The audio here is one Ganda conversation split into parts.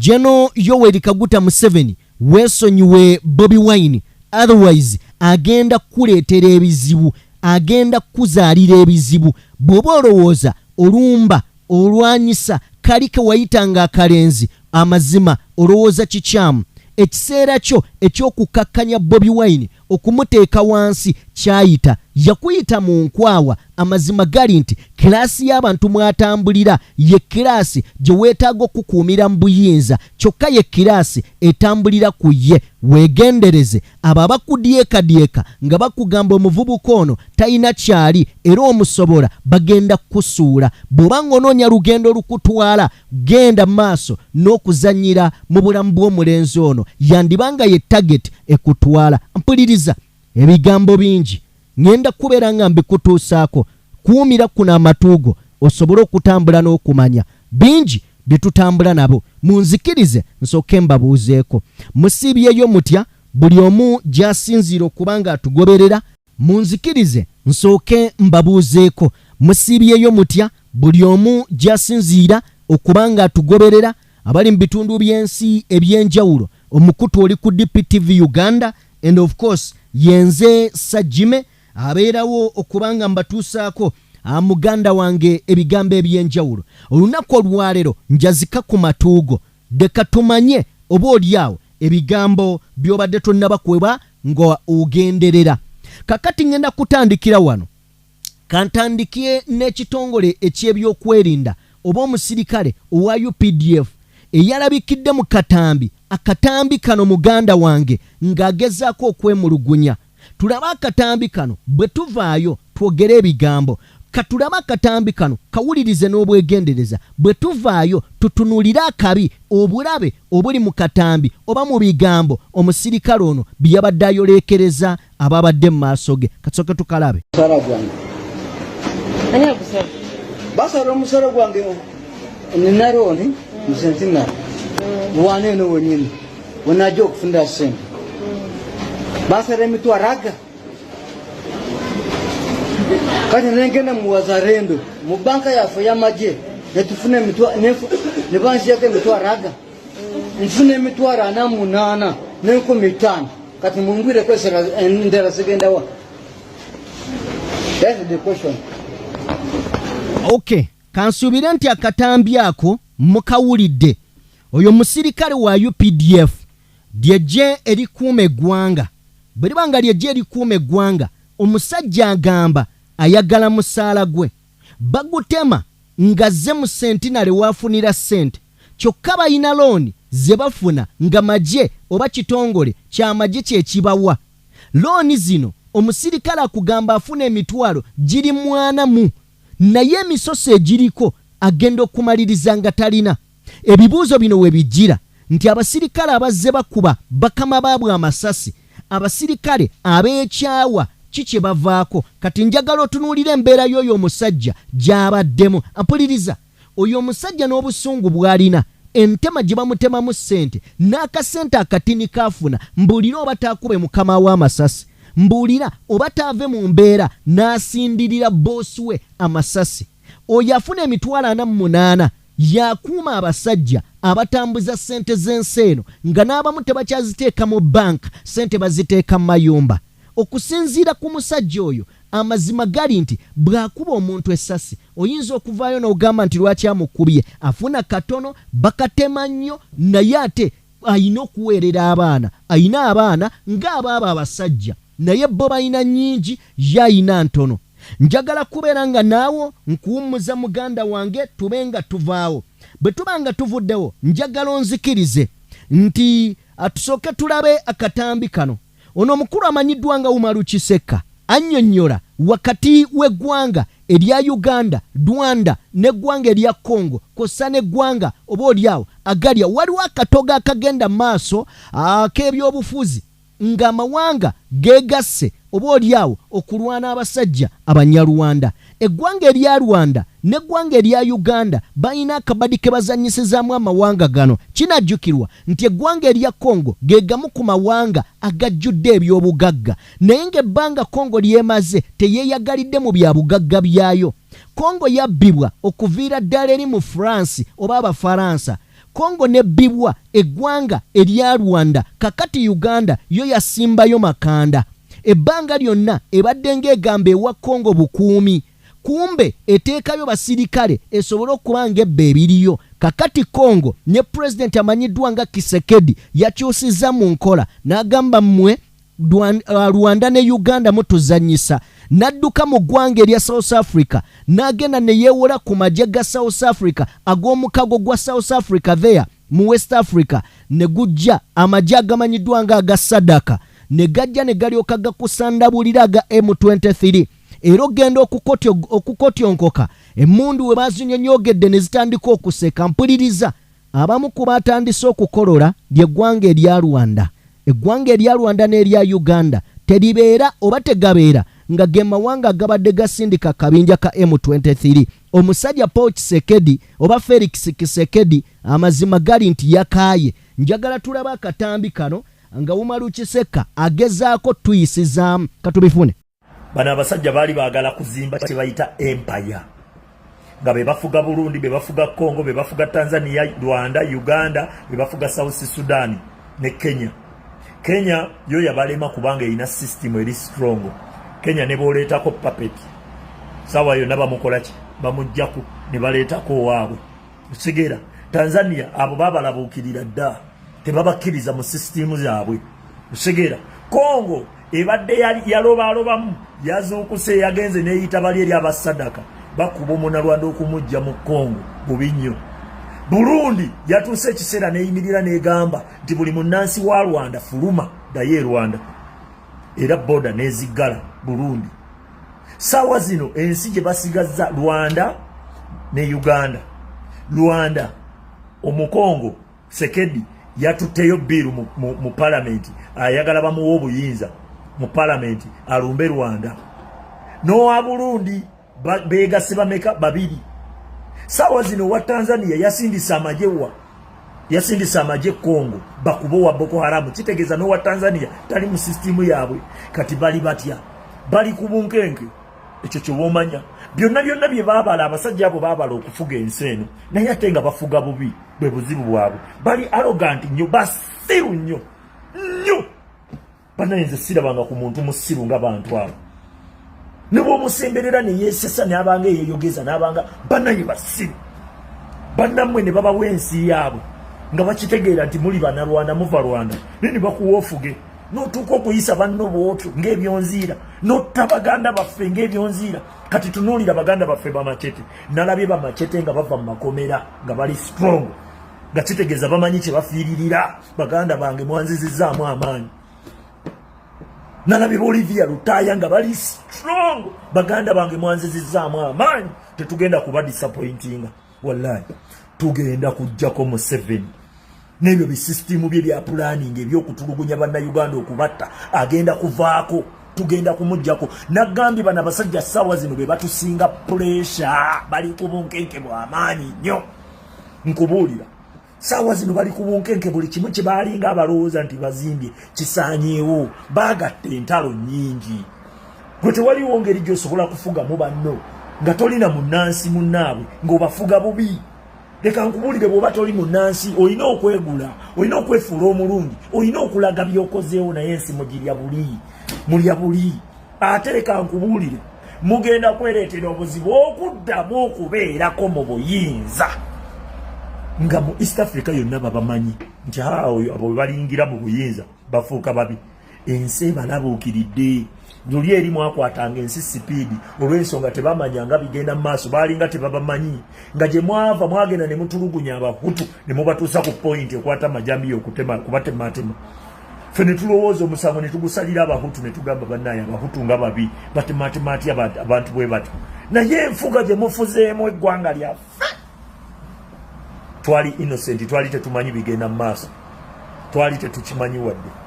General Yoweri Kaguta Museveni Wesonyiwe Bobi Wine, otherwise agenda kuleetera ebizibu, agenda kuzaalira ebizibu. Bw'oba olowooza olumba olwanyisa kali ke wayitanga akalenzi, amazima olowooza kikyamu. Ekiseera kyo eky'okukakkanya Bobi Wine okumuteeka wansi kyayita, yakuyita mu nkwawa. Amazima gali nti kiraasi y'abantu mwatambulira ye kiraasi gye weetaaga okukuumira mu buyinza, kyokka ye kiraasi etambulira ku ye. Weegendereze abo abakudyekadyeka nga bakugamba omuvubuka ono talina kyali era omusobola, bagenda kusuula. Bw'oba ng'onoonya lugendo lukutwala, genda maaso n'okuzannyira mu bulamu bw'omulenzi ono, yandibanga ye target ekutwala. Mpuliriza ebigambo bingi ngenda kubeera nga mbikutuusaako. Kuumira kuno amatuugo osobole okutambula n'okumanya bingi bye tutambula nabo. Munzikirize nsooke mbabuuzeeko, musiibyeyo mutya buli omu gy'asinziira okuba nga atugoberera? Munzikirize nsooke mbabuuzeeko, musiibyeyo mutya buli omu gy'asinziira okuba nga atugoberera? Abali mu bitundu by'ensi eby'enjawulo, omukutu oli ku DPTV Uganda, and of course yenze Sajime abeerawo okuba nga mbatuusaako muganda wange ebigambo eby'enjawulo. Olunaku olwaleero njazika ku matuugo, deka tumanye oba oliawo ebigambo by'obadde tonnabakweba nga ogenderera. Kakati ngenda kutandikira wano, kantandikie n'ekitongole eky'ebyokwerinda oba omusirikale owa UPDF eyalabikidde mu katambi. Akatambi kano muganda wange ng'agezaako okwemulugunya. Tulaba akatambi kano bwe tuvaayo twogere ebigambo. Katulaba akatambi kano kawulirize n'obwegendereza. Bwe tuvaayo tutunulire akabi, obulabe obuli mu katambi oba mu bigambo omusirikale ono bye yabadde ayoleekereza ababadde mu maaso ge. Kasooke tukalabe. Basala omusolo gwange ninaroni musentinari wane no wenyini wanajja okufunda sente. Basala emitwaraga kati nengenda mu wazarendo mu banka yaffe y'amagye netufune ne banshiyako emitwaraga nfune emitwaro 48 n'enkumi 5 kati mungwireko endala zigenda wa? That's the question. Okay, kansuubire nti akatambi ako mukawulidde. Oyo musirikale wa UPDF lyejje erikuuma eggwanga. Bwe libanga lyejje erikuuma eggwanga, omusajja agamba ayagala musaala gwe. Bagutema ngazze mu sentinale waafunira ssente, kyokka balina looni ze bafuna nga magye oba kitongole ky'amagye kye kibawa. Looni zino omusirikale akugamba afuna emitwalo giri 40, naye emisoso egiriko agenda okumaliriza nga talina. Ebibuuzo bino we bijjira nti abasirikale abazze bakuba bakama baabwe amasasi, abasirikale ab'ekyawa kiki bavaako? Kati njagala otunuulira embeera y'oyo omusajja gy'abaddemu. Ampuliriza, oyo omusajja n'obusungu bw'alina, entema gye bamutemamu ssente n'akasente akatini kaafuna, mbuulira oba taakube mukama w'amasasi, mbuulira oba taave mu mbeera n'asindirira boosi we amasasi. Oyo afuna emitwalo 48 yakuuma abasajja abatambuza ssente z'ensi eno nga n'abamu tebakyaziteeka mu banka, ssente baziteeka mu mayumba. Okusinziira ku musajja oyo, amazima gali nti bw'akuba omuntu essasi oyinza okuvaayo n'ogamba nti lwaki amukubye, afuna katono, bakatema nnyo, naye ate ayina okuweerera abaana. Ayina abaana ng'abaabo abasajja, naye bo balina nnyingi, ye ayina ntono. Njagala kubeera nga naawo nkuwummuza muganda wange tube nga tuvaawo. Bwe tuba nga tuvuddewo njagala onzikirize nti atusooke tulabe akatambi kano. Ono omukulu amanyiddwa nga Umaru Kiseka annyonnyola wakati w'eggwanga erya Uganda, Rwanda n'eggwanga erya Congo kw'ossa n'eggwanga oba olyawo agalya waliwo akatoga akagenda maaso ak'ebyobufuzi ng'amawanga geegasse oba olyawo okulwana abasajja Abanyarwanda. Eggwanga erya Rwanda n'eggwanga erya Uganda balina akabadi ke bazannyisizaamu amawanga gano. Kinajjukirwa nti eggwanga erya Congo ge gamu ku mawanga agajjudde eby'obugagga, naye ng'ebbanga Congo lyemaze teyeeyagalidde mu bya bugagga byayo. Congo yabbibwa okuviira ddala eri mu France oba Abafaransa. Congo ne bibwa eggwanga erya Rwanda kakati Uganda yo yasimbayo makanda ebbanga lyonna ebadde ng'egamba ewa Congo bukuumi kumbe eteekayo basirikale esobole okuba ng'ebba ebiriyo kakati Congo ne president amanyiddwa nga Kisekedi yakyusizza mu nkola n'agamba mmwe Rwanda ne Uganda mutuzanyisa n'adduka mu ggwanga erya South Africa n'agenda ne yeewola ku magye ga South Africa ag'omukago gwa South Africa there mu West Africa ne gujja amagye agamanyiddwa nga aga Sadaka ne gajja ne galyoka gakusandabulira aga M23 era ogenda okukotyonkoka emmundu we bazinyonyogedde ne zitandika okuseka mpuliriza abamu ku baatandise okukolola ly'eggwanga erya Rwanda eggwanga erya Rwanda n'erya Uganda teribeera oba tegabeera nga ge mawanga agabadde gasindika kabinja ka M23 omusajja Paul Kisekedi oba Felix Kisekedi amazima gali nti yakaaye njagala tulaba akatambi kano nga Umaru Kiseka agezaako tuyisizaamu katubifune bana abasajja baali baagala kuzimba kye bayita empire nga be bafuga Burundi be bafuga Congo be bafuga Tanzania Rwanda Uganda be bafuga South Sudan ne Kenya yo yabalema kubanga ina system eri strong Kenya ne boleetako puppet sawa yo naba mukolaki bamujjaku ne baleetako waabwe usigera Tanzania abo babalabukirira dda tebabakiriza mu system zaabwe usigera Congo ebadde yalobamu yazuukuse yagenze neeyita bali eri abasadaka bakuba omunalwanda okumujja mu Congo bubi nnyo Burundi yatuuse ekiseera neeyimirira negamba nti buli munnansi wa Rwanda fuluma daye Rwanda era boda neziggala Burundi sawa zino ensi gye basigazza Rwanda ne Uganda Rwanda omukongo Sekedi yatuteyo biru mu parliament ayagala bamuwa obuyinza mu parliament alumbe Rwanda no Burundi begase bameka babiri sawa zino wa Tanzania yasindisa amaje Congo bakubo wa Boko Haram kitegeza no wa Tanzania tali mu system yaabwe kati bali batya bali kubunkenke ekyo kyobomanya byonna bye babala abasajja abo babala okufuga enseno naye ate nga bafuga bubi bwe buzibu bwabwe bali arrogant nnyo basiru nnyo banayenze sirabanga ku muntu musiru nga bantu abo nebo musemberera ne yesesa ne abanga yeyogeza n'abanga banaye basiru banamwe ne baba wensi yaabwe nga bakitegeera nti muli bana Rwanda muva Rwanda nini bakuwofuge notuuka okuyisa banno bwotyo ng'ebyonziira notta baganda baffe ng'ebyonziira kati tunuulira baganda baffe bamachete nalabye bamachete nga bava mu makomera nga bali strong nga kitegeeza bamanyi kye bafiiririra baganda bange mwanzizizzaamu amaanyi nalabye Olivia Lutaya nga bali strong baganda bange mwanzizizzaamu amaanyi tetugenda kuba disappointinga wallahi tugenda kujjako mu 7 nebyo bisystem bye bya planning ebyokutulugunya banna Uganda okubatta agenda kuvaako tugenda kumujjako nagambi bana basajja sawa zino be batusinga pressure bali kubunkenke bw'amaanyi nnyo nkubuulira sawa zino bali kubunkenke buli kimu kye baalinga abalowooza nti bazimbye kisaanyeewo baagatte entalo nnyingi gwe tewaliwo ngeri gy'osobola kufugamu banno nga tolina munnansi munnaabwe ng'obafuga bubi leka nkubulire bw'oba toli munnansi olina okwegula olina okwefuula omulungi olina okulaga by'okozeewo naye ensi mulya buli ate leka nkubulire mugenda kwereetera obuzibu okuddamu okubeerako mu buyinza nga mu East Africa yonna babamanyi nti abo we balingira mu buyinza bafuuka babi ensi balabuukiridde luli eri mwakwatanga ensi sipiidi olw'ensonga tebamanyanga bigenda mu maaso baalinga tebabamanyi nga gye mwava mwagenda ne mutulugunya abahutu ne mubatuusa ku pointi ekwata amajambi kubatematema ffe ne tulowooza omusango ne tugusalira abahutu ne tugamba bannaye abahutu nga babi batematemati abantu bwe batyo naye enfuga gye mufuzeemu eggwanga lyaffe twali innocent twali tetumanyi bigenda mu maaso twali tetukimanyi wadde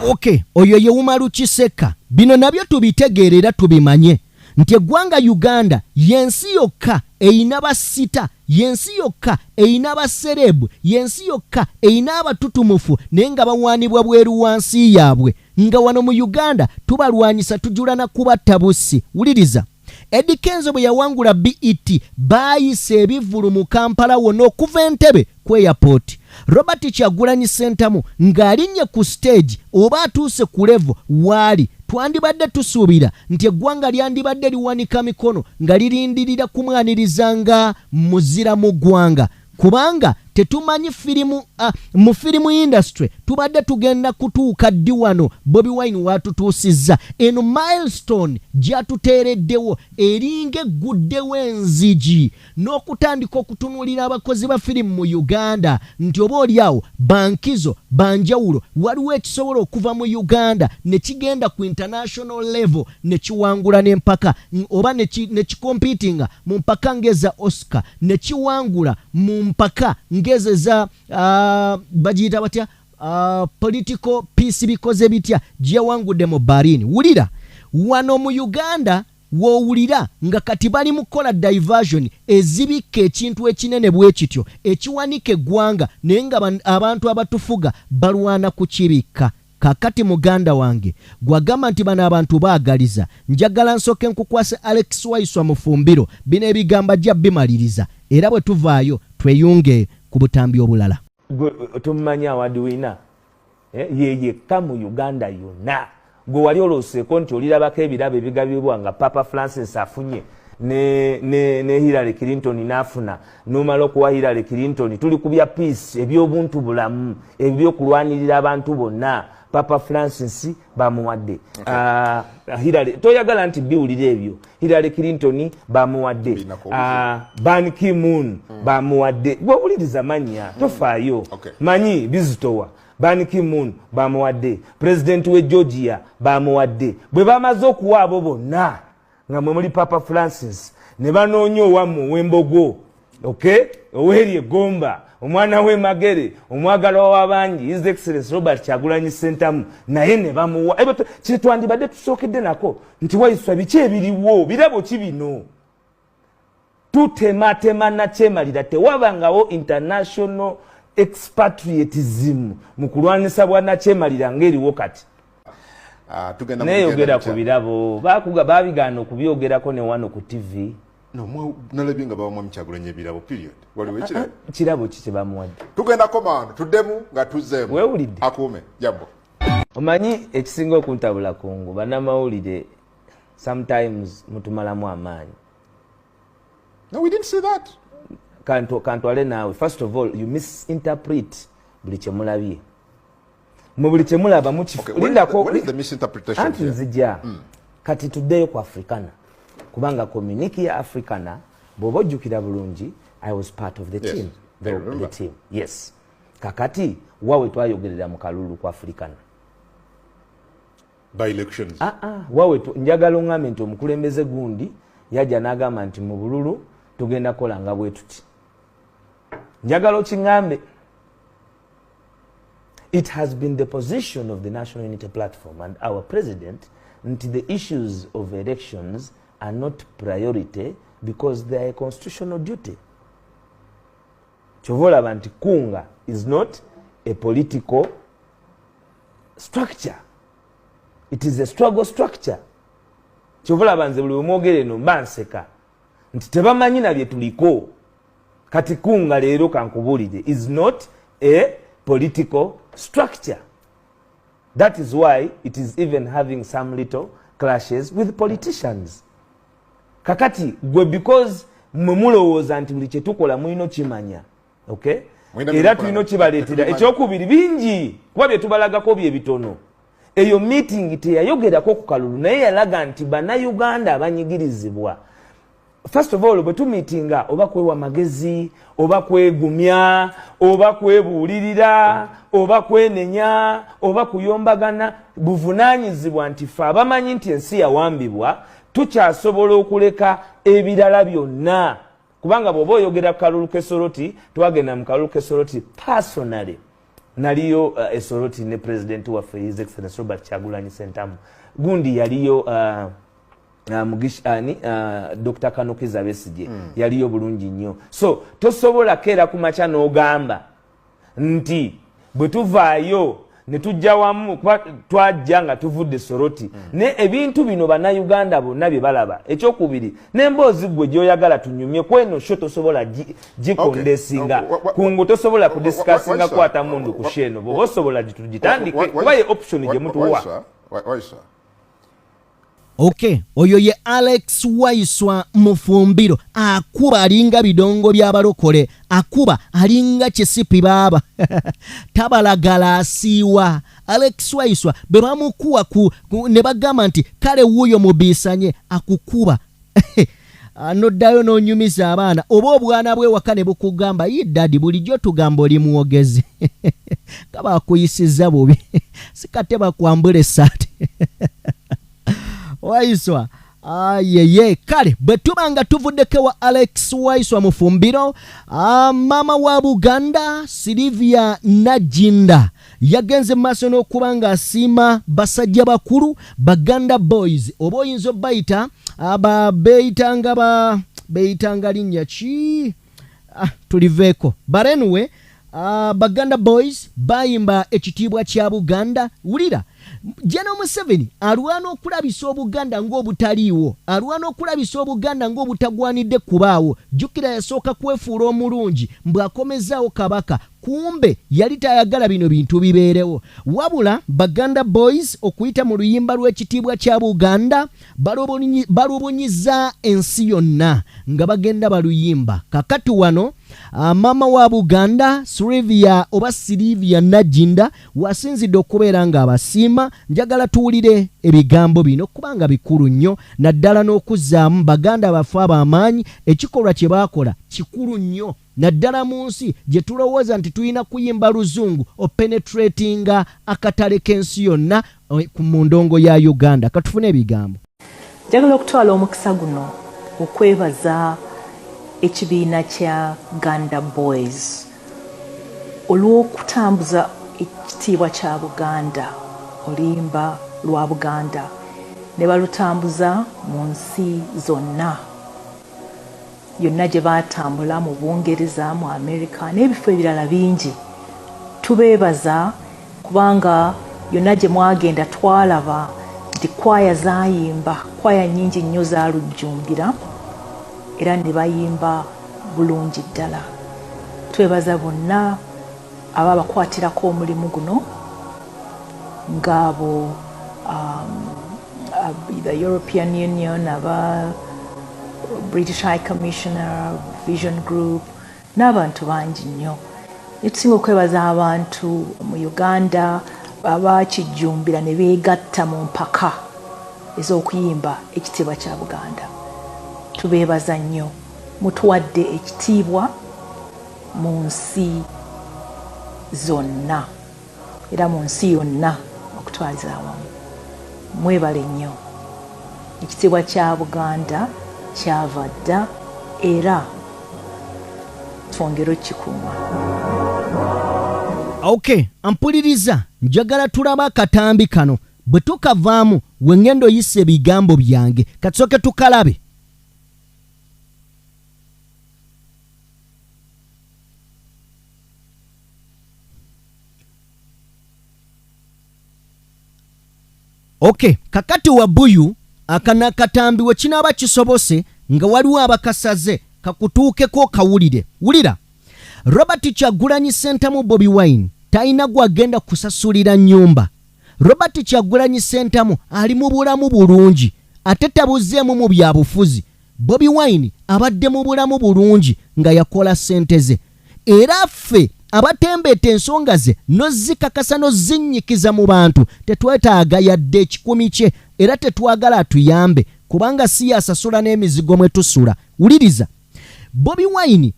Okay, oyo ye Umaru Kiseka. Bino nabyo tubitegeerera tubimanye nti eggwanga Uganda yensi yokka eyina basita, yensi yokka eyina baserebu, yensi yokka eyina abatutumufu naye nga bawaanibwa bweru wansi yaabwe. Nga wano mu Uganda tubalwanyisa tujulana kubatta bussi. Wuliriza, Eddie Kenzo bwe yawangula BET baayise ebivulu mu Kampala wonna okuva Entebbe ku airport. Robert Kyagulanyi Ssentamu ng'alinnye ku stage oba atuuse ku level waali twandibadde tusuubira nti eggwanga lyandibadde liwanika mikono nga lirindirira kumwaniriza nga muzira mu ggwanga, kubanga tetumanyi mu firimu industry tubadde tugenda kutuuka ddi wano Bobi Wine watutuusizza. Eno milestone gyatuteereddewo eringa egguddewo enzigi n'okutandika okutunuulira abakozi ba firimu mu Uganda nti oba oliawo bankizo banjawulo waliwo ekisobola okuva mu Uganda ne kigenda ku international level ne kiwangula n'empaka oba ne kikompitinga mu mpaka ngeza Oscar ne kiwangula mu mpaka ngezeza bajita batya political peace bikoze bitya gyewangudde mu Barini. Wulira wano mu Uganda wowulira nga kati bali mukola diversion ezibika ekintu ekinene bwe kityo ekiwanika eggwanga naye nga abantu abatufuga balwana kukibika. Kakati muganda wange gwagamba nti bano abantu baagaliza, njagala nsooke nkukwase Alex Waiswa Mufumbiro bino ebigamba jja bimaliriza era bwe tuvaayo tweyunge ku butambi obulala. Tumanya waduina yekka mu Uganda yonna gwe wali oloseeko nti olirabako ebirabo ebigabibwa nga Papa Francis afunye ne Hillary Clinton n'afuna n'omala okuwa Hillary Clinton tuli ku bya peace eby'obuntu bulamu ebyokulwanirira abantu bonna. Papa Francis bamuwadde. Hillary toyagala nti biwulire ebyo. Hillary Clinton bamuwadde. Ban Ki-moon bamuwadde. Gwe wuliriza manya tofaayo. Manyi bizitowa. Ban Ki-moon bamuwadde. President we Georgia bamuwadde. Bwe bamaze okuwa abo bonna nga mwe muli Papa Francis ne banoonya owamu w'embogo. Oweri egomba omwana we Magere omwagala w'abangi His Excellency Robert Kyagulanyi Ssentamu naye ne bamuwa. Kye twandibadde tusookedde nako nti Waiswa biki ebiriwo birabo ki bino tutematema nakyemalira tewabangawo international expatriatism mu kulwanisa bwannakyemalira ng'eriwo kati. Neyogera ku birabo babigaana okubyogerako ne wano ku TV. No, nalabye nga babamu Kyagulanyi ebirabo period. Waliwo ekirabo. Kirabo ki bamuwadde. Tugenda komando tuddemu nga tuzzeemu. Weewulidde. Akuume jabbo. Omanyi ekisinga okuntabula kungu bannamawulire sometimes mutumalamu amaanyi. No, we didn't see that. Kantwale naawe. First of all, you misinterpret buli kye mulabye. Mu buli kye mulaba mukifulindako. What is the misinterpretation here? Nzija. Kati tuddeyo ku Africana. Kubanga community ya Africana bw'oba ojjukira bulungi I was part of the team. The team. Yes. Kakati wawe twayogerera mu kalulu ku Africana. By elections. Wawe njagala ongambe nti omukulembeze gundi yajja n'agamba nti mu bululu tugenda kola nga bwe tuti. Njagala okingambe. It has been the position of the National Unity Platform and our president nti the issues of elections are not priority because they are a constitutional duty. Chovolaba nti kunga is not a political structure. It is a struggle structure. Chovolaba nze buli omwogere no mbanseka nti tebamanyi na bye tuliko. Kati kunga leero kankubulire is not a political structure. That is why it is even having some little clashes with politicians. Kakati gwe because mwe mulowooza nti buli kye tukola mulina kimanya. Okay? Era tulina kibaleetera ekyokubiri bingi kuba bye tubalagako bye bitono. Eyo meeting teyayogerako ku kalulu naye yalaga nti bannayuganda abanyigirizibwa. First of all, bwe tumiitinga oba kwewa magezi, oba kwegumya, oba kwebuulirira, oba kwenenya, oba kuyombagana, buvunaanyizibwa nti ffe abamanyi nti ensi yawambibwa tukyasobola okuleka ebirala byonna. Kubanga bw'oba oyogera ku kalulu k'Essoroti, twagenda mu kalulu k'Essoroti personally. Naliyo Essoroti ne President waffe His Excellency Robert Kyagulanyi Ssentamu. Gundi yaliyo Dr. Kanukiza Besigye yaliyo bulungi nnyo. So tosobola keera ku makya n'ogamba nti bwe tuvaayo ne tujja wamu kuba twajja nga tuvudde Soroti ne ebintu bino bannayuganda bonna bye balaba ekyokubiri n'emboozi gwe gy'oyagala tunyumye kweno sho tosobola gikondesinga kungu tosobola kudisikasinga kwata mundu ku sheno bw'oba osobola gitandike kuba ye option gye mutuwa. Okay, oyo ye Alex Waiswa Mufumbiro akuba alinga bidongo by'abalokole akuba alinga kisipi baba tabalagala asiwa Alex Waiswa be bamukuwa ne bagamba nti kale wuyo mubisanye akukuba anoddayo n'onyumiza abaana oba obwana bwe wakane bukugamba ye dadi bulijjo tugamba oli muwogezi kaba akuyisiza bubi sikate bakwambula essaati Waiswa yeye kale bwe tubanga tuvuddeko wa Alex Waiswa Mufumbiro mama wa Buganda Silivia Najinda yagenze maaso n'okuba nga asiima basajja bakulu Baganda boys oba oyinza bayita beyitanga linnya ki tuliveeko barenwe Baganda boys bayimba ekitiibwa kya Buganda wulira Gen.M7 alwana okulabisa Obuganda ng'obutaliiwo alwana okulabisa Obuganda ng'obutagwanidde kubaawo jjukira yasooka kwefuula omulungi mbw'akomezaawo kabaka kumbe yali tayagala bino bintu bibeerewo wabula Baganda boys okuyita mu luyimba lw'ekitiibwa kya Buganda balubunyiza ensi yonna nga bagenda baluyimba kakati wano mama wa Buganda Silivia Najinda wasinzidde okubeera nga abasiima njagala tuwulire ebigambo bino kubanga bikulu nnyo naddala n'okuzzaamu Baganda bafe ab'amaanyi ekikolwa kye baakola kikulu nnyo naddala mu nsi gye tulowooza nti tulina kuyimba luzungu openetratinga akatale k'ensi yonna mu ndongo ya Uganda katufune ebigambo. Njagala okutwala omukisa guno okwebaza ekibiina kya Ganda Boys olw'okutambuza ekitiibwa kya Buganda oluyimba lwa Buganda ne balutambuza mu nsi zonna yonna gye baatambula mu Bungereza mu Amerika n'ebifo ebirala bingi tubeebaza kubanga yonna gye mwagenda twalaba nti kwaya zaayimba kwaya nnyingi nnyo zaalujjumbira era ne bayimba bulungi ddala twebaza bonna aba bakwatirako omulimu guno ng'abo the European Union aba British High Commissioner Vision Group n'abantu bangi nnyo netusinga okwebaza abantu mu Uganda abakijjumbira ne beegatta mu mpaka ez'okuyimba ekitiibwa kya Buganda tubeebaza nnyo mutuwadde ekitiibwa mu nsi zonna era mu nsi yonna okutwaliza awamu mwebale nnyo ekitiibwa kya Buganda kyava dda era twongere okikuuma. Okay, ampuliriza njagala tulaba akatambi kano bwe tukavaamu we ngendo yise ebigambo byange katusooke tukalabe. Okay, kakati wa buyu akana katambi we kinaaba kisobose nga waliwo abakasaze kakutuukeko kawulire wulira Robert Kyagulanyi Ssentamu Bobi Wine talina gwagenda kusasulira nnyumba. Robert Kyagulanyi Ssentamu ali mu bulamu bulungi ate tabuzeemu mu byabufuzi. Bobi Wine abadde mu bulamu bulungi nga yakola ssente ze era ffe abatembeeta ensonga ze nozikakasa nozinyikiza mu bantu tetwetaaga yadde ekikumi kye era tetwagala atuyambe kubanga si yasasula n'emizigo mwe tusula. Wuliriza Bobi Wine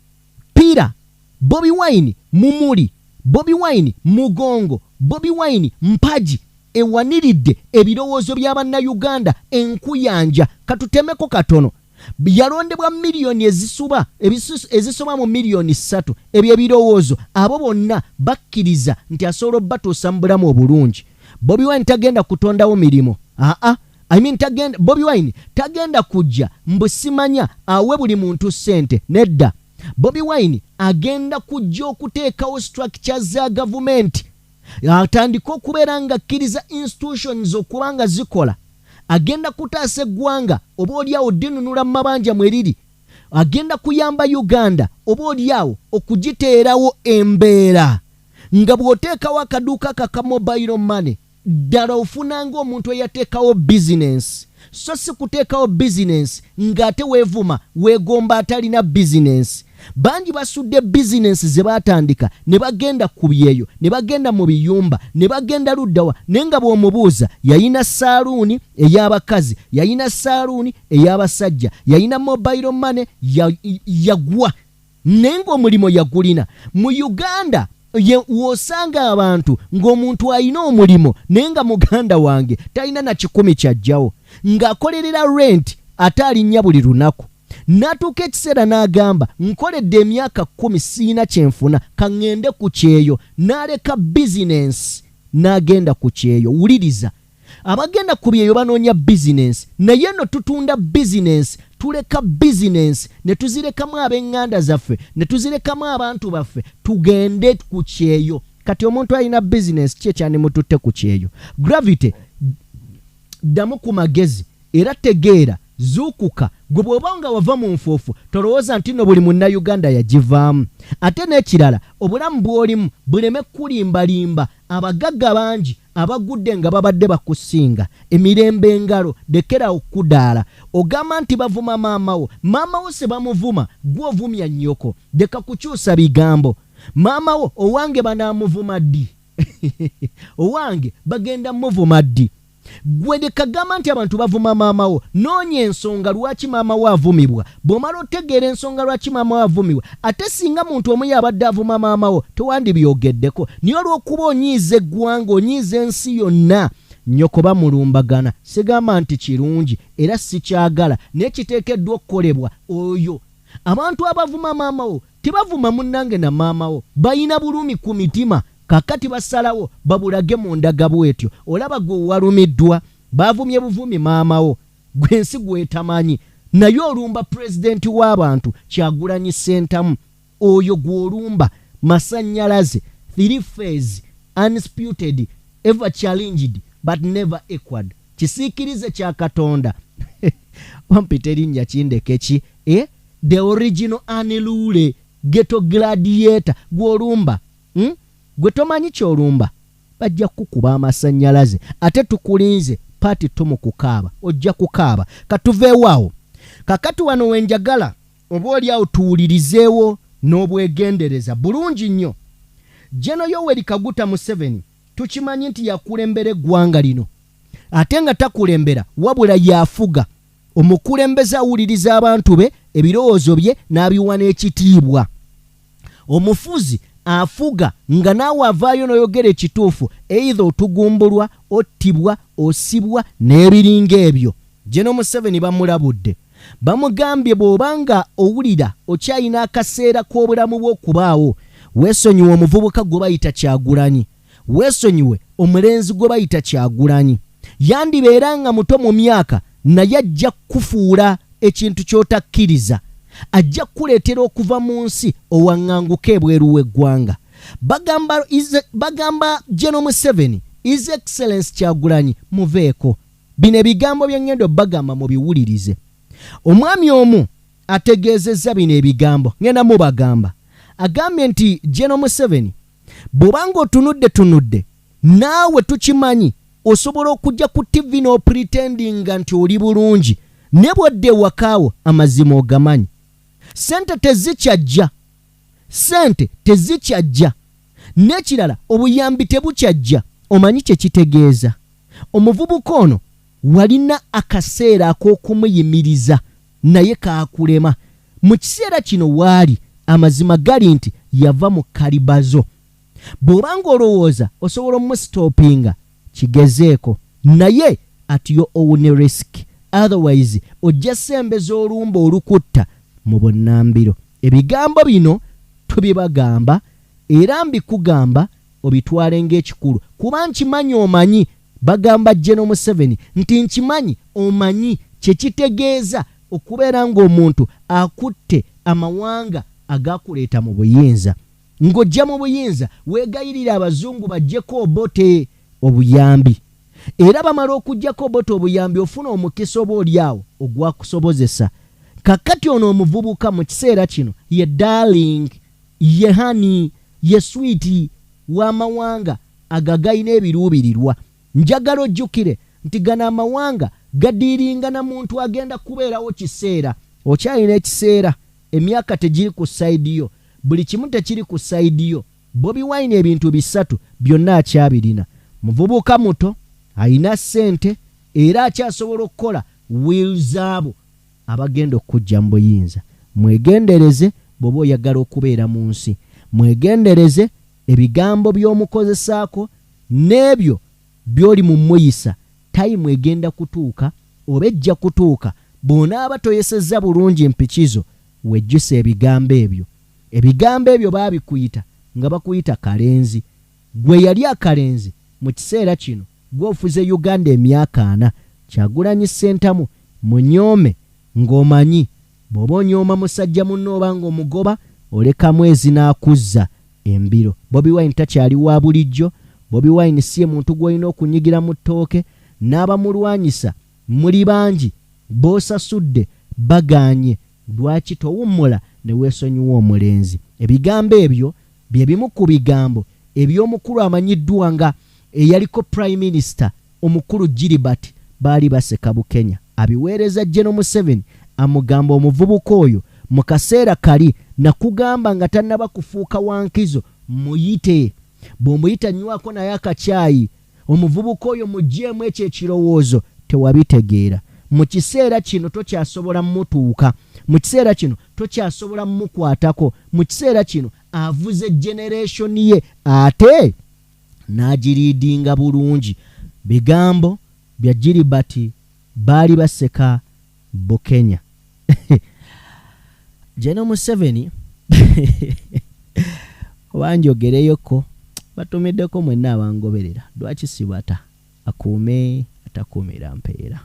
pira, Bobi Wine mumuli, Bobi Wine mugongo, Bobi Wine mpaji ewaniridde ebirowoozo by'abannayuganda enkuyanja katutemeko katono. Yalondebwa miliyoni ezisoma mu miliyoni 3 ebyo ebirowoozo abo bonna bakkiriza nti asobola batuusa mu bulamu obulungi. Bobi Wine tagenda kutondawo mirimo. Bobi Wine tagenda kujja mbusimanya awe buli muntu ssente nedda. Bobi Wine agenda kujja okuteekawo structures za gavumenti atandika okubeera nga akkiriza institutions okubanga zikola, agenda kutaasa eggwanga oba oliawo dinunula mu mabanja mweriri, agenda kuyamba Uganda oba oliawo okugiteerawo embeera nga bw'oteekawo akaduuka kaka mobile money ddala ofunanga omuntu eyateekawo business, so si kuteekawo business ng'ate weevuma weegomba atalina business. Bangi basudde business ze baatandika ne bagenda ku byeyo, ne bagenda mu biyumba, ne bagenda luddawa, naye nga bw'omubuuza yayina saaluuni ey'abakazi, yayina saaluuni ey'abasajja, yayina mobile money yagwa, naye ng'omulimo yagulina. Mu Uganda wosanga abantu ng'omuntu alina omulimo naye nga muganda wange talina na 10 kyajjawo, ng'akolerera rent ate alinnya buli lunaku. N'atuuka ekiseera n'agamba nkoledde emyaka 10 siina kyenfuna kaŋŋende ku kyeyo, n'aleka business n'agenda ku kyeyo. Wuliriza, abagenda ku byeyo banoonya business, naye no tutunda business, tuleka business ne tuzirekamu ab'eŋŋanda zaffe, ne tuzirekamu abantu baffe, tugende ku kyeyo. Kati omuntu alina business kye kyane mututte ku kyeyo. Gravity, ddamu ku magezi era tegeera, zuukuka. Gwe bw'oba nga wava mu nfuufu tolowooza nti no buli munnayuganda yagivaamu. Ate n'ekirala, obulamu bw'olimu buleme kulimbalimba abagagga bangi abagudde nga babadde bakusinga. Emirembe engalo, lekera okudaala. Ogamba nti bavuma maamawo, maamawo se bamuvuma, gwe ovumya nnyoko. Leka kukyusa bigambo. Maamawo owange banaamuvuma ddi? Owange bagenda muvuma ddi? Gwe lekagamba nti abantu bavuma maamawo, noonya ensonga lwaki maamawo avumibwa. Bw'omala otegeera ensonga lwaki maamawo avumibwa, ate singa muntu omu yabadde avuma maamawo tewandibyogeddeko. Niyo olw'okuba onyiiza eggwanga, onyiiza ensi yonna, nnyoko bamulumbagana. Sigamba nti kirungi era sikyagala, naye kiteekeddwa okukolebwa. Oyo abantu abavuma maamawo tebavuma munnange na maamawo, bayina bulumi ku mitima. Kakati basalawo babulage mu ndaga bwetyo. Olaba gwe walumiddwa, bavumye buvumi maamawo, gwe nsi gwetamanyi. Naye olumba pulezidenti w'abantu Kyagulanyi Ssentamu, oyo gw'olumba masannyalaze, 3 phase, undisputed, ever challenged but never equaled. Kisiikirize kya Katonda. Wampita erinnya kindeke ki? The original unruly ghetto gladiator gw'olumba. Gwe tomanyi kyolumba, bajja kukuba amasannyalaze, ate tukulinze paati tomu kukaaba, ojja kukaaba. Katuveewaawo. Kakati wano wenjagala oba oliawo tuwulirizeewo n'obwegendereza bulungi nnyo. Gen.M7 Kaguta Museveni tukimanyi nti yakulembera eggwanga lino, ate nga takulembera wabula yafuga. Omukulembeze awuliriza abantu be, ebirowoozo bye n'abiwa n'ekitiibwa. Omufuzi afuga nga naawe avaayo n'oyogera ekituufu, either otugumbulwa, ottibwa, osibwa n'ebiringa ebyo. Gen.M7 bamulabudde, bamugambye bw'obanga owulira okyayina akaseera k'obulamu bw'okubaawo, weesonyiwe omuvubuka gwe bayita Kyagulanyi, weesonyiwe omulenzi gwe bayita Kyagulanyi. Yandibeera nga muto mu myaka, naye ajja kufuula ekintu ky'otakkiriza. Ajja kuleetera okuva mu nsi owaŋŋanguka ebweru w'eggwanga. Bagamba Gen.M7, His Excellence Kyagulanyi, muveeko. Bino ebigambo bye ŋŋenda bagamba mubiwulirize. Omwami omu ategeezezza bino ebigambo, ŋŋenda mubagamba. Agambye nti Gen.M7, bw'obanga otunudde, naawe tukimanyi, osobola okujja ku TV n'opretendinga nti oli bulungi, ne bw'odda ewakaawo amazima ogamanyi. Sente tezikyajja. N'ekirala obuyambi tebukyajja. Omanyi kye kitegeeza. Omuvubuka ono walina akaseera ak'okumuyimiriza, naye kaakulema. Mu kiseera kino waali, amazima gali nti yava mu kalibazo. Bw'obanga olowooza osobola omusitoopinga, kigezeeko, naye at your own risk. Otherwise ojja sembeza olumba olukutta mu bunnambiro. Ebigambo bino tubibagamba era mbikugamba obitwale ng'ekikulu, kuba nkimanyi omanyi. Bagamba Gen.M7 nti nkimanyi omanyi kye kitegeeza okubeera ng'omuntu akutte amawanga agakuleeta mu buyinza. ng'ojja mu buyinza weegayirira abazungu bajjeko obote obuyambi, era bamala okuggyako obote obuyambi ofuna omukisa oba oli awo ogwakusobozesa. Kakati ono omuvubuka mu kiseera kino ye darling, ye honey, ye sweet w'amawanga agagayina ebiruubirirwa. Njagala ojjukire nti gano amawanga gadiiringa na muntu agenda kubeerawo kiseera. Okyalina ekiseera, emyaka tegiri ku sayidi yo, buli kimu tekiri ku sayidi yo. Bobi Wine ebintu bisatu byonna akyabirina. Muvubuka muto, alina ssente era akyasobola okukola wills abo abagenda okujja mu buyinza. Mwegendereze bw'oba oyagala okubeera mu nsi. Mwegendereze ebigambo by'omukozesaako n'ebyo by'oli mu muyisa. Tayimu egenda kutuuka oba ejja kutuuka bw'onaaba toyesezza bulungi empikizo wejjusa ebigambo ebyo. Ebigambo ebyo baabikuyita nga bakuyita kalenzi. Gwe yali akalenzi mu kiseera kino gw'ofuze Uganda emyaka 4. Kyagulanyi Ssentamu munyoome ng'omanyi bw'oba onyooma musajja munno oba ng'omugoba oleka mwezi n'akuzza embiro. Bobi Wine takyali wa bulijjo. Bobi Wine si ye muntu gw'olina okunyigira mu ttooke. N'abamulwanyisa muli bangi b'osasudde bagaanye. Lwaki towummula ne weesonyiwa omulenzi? Ebigambo ebyo bye bimu ku bigambo eby'omukulu amanyiddwa nga eyaliko prime minister omukulu Gilbert baali baseka Bukenya. Abiweereza Gen.M7 amugamba omuvubuka oyo mu kaseera kali nakugamba nga tannaba kufuuka wankizo muyite. Bw'omuyita nywako naye akacyayi. Omuvubuka oyo muggyemu ekyo ekirowoozo tewabitegeera. Mu kiseera kino tokyasobola mmutuuka. Mu kiseera kino tokyasobola mmukwatako. Mu kiseera kino avuze generation ye ate n'agiriidinga bulungi. Bigambo bya Gilbert baali baseka Bukenya. Gen.M7 wanjogereyoko batumiddeko mwenna abangoberera. Lwaki sibata akuume atakuumira mpeera.